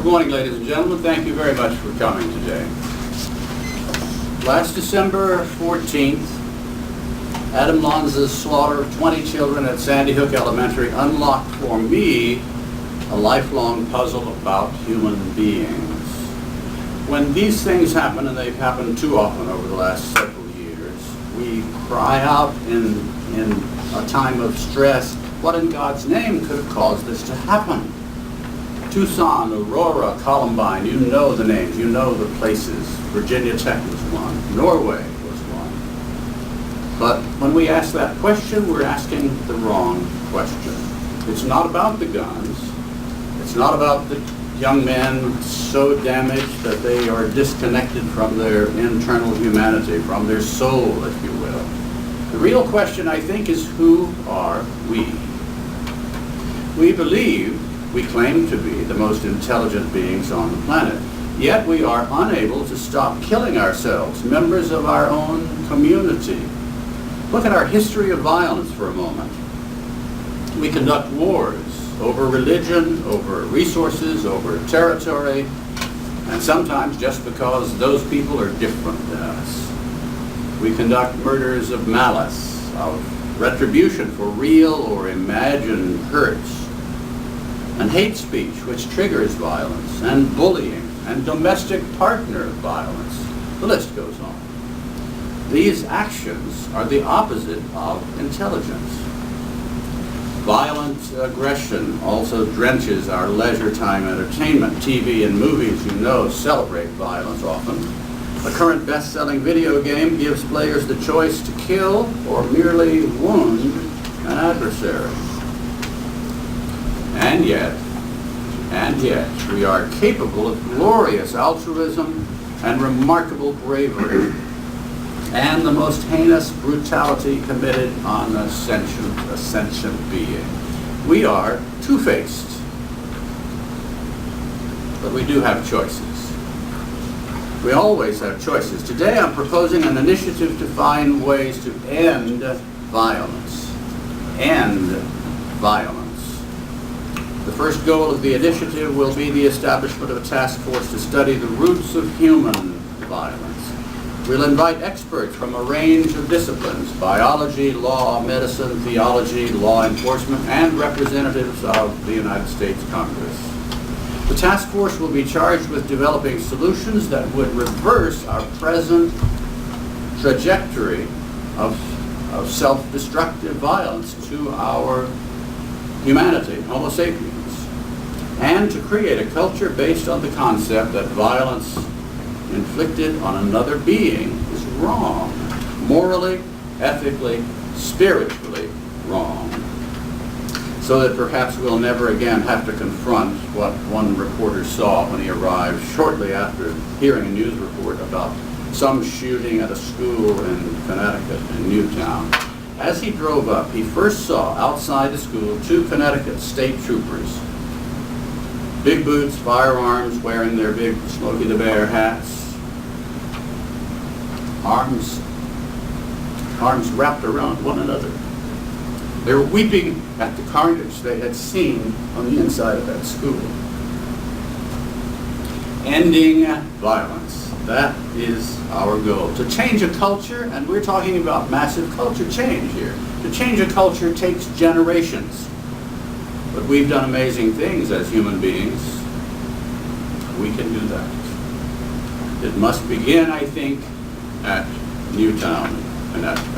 Good morning, ladies and gentlemen. Thank you very much for coming today. Last December 14th, Adam Lanza's slaughter of 20 children at Sandy Hook Elementary unlocked for me a lifelong puzzle about human beings. When these things happen, and they've happened too often over the last several years, we cry out in a time of stress, what in God's name could have caused this to happen? Tucson, Aurora, Columbine, you know the names, you know the places. Virginia Tech was one, Norway was one. But when we ask that question, we're asking the wrong question. It's not about the guns. It's not about the young men so damaged that they are disconnected from their internal humanity, from their soul, if you will. The real question, I think, is who are we? We believe we claim to be the most intelligent beings on the planet, yet we are unable to stop killing ourselves, members of our own community. Look at our history of violence for a moment. We conduct wars over religion, over resources, over territory, and sometimes just because those people are different than us. We conduct murders of malice, of retribution for real or imagined hurts, and hate speech, which triggers violence, and bullying, and domestic partner violence. The list goes on. These actions are the opposite of intelligence. Violent aggression also drenches our leisure time entertainment. TV and movies, you know, celebrate violence often. The current best-selling video game gives players the choice to kill or merely wound an adversary. And yet, we are capable of glorious altruism and remarkable bravery, and the most heinous brutality committed on a sentient being. We are two-faced, but we do have choices. We always have choices. Today I'm proposing an initiative to find ways to end violence. End violence. The first goal of the initiative will be the establishment of a task force to study the roots of human violence. We'll invite experts from a range of disciplines: biology, law, medicine, theology, law enforcement, and representatives of the United States Congress. The task force will be charged with developing solutions that would reverse our present trajectory of self-destructive violence to our humanity, Homo sapiens, and to create a culture based on the concept that violence inflicted on another being is wrong, morally, ethically, spiritually wrong, so that perhaps we'll never again have to confront what one reporter saw when he arrived shortly after hearing a news report about some shooting at a school in Connecticut, in Newtown. As he drove up, he first saw outside the school 2 Connecticut state troopers, big boots, firearms, wearing their big Smokey the Bear hats, arms wrapped around one another. They were weeping at the carnage they had seen on the inside of that school. Ending violence. That is our goal. To change a culture, and we're talking about massive culture change here. To change a culture takes generations. But we've done amazing things as human beings. We can do that. It must begin, I think, at Newtown, Connecticut.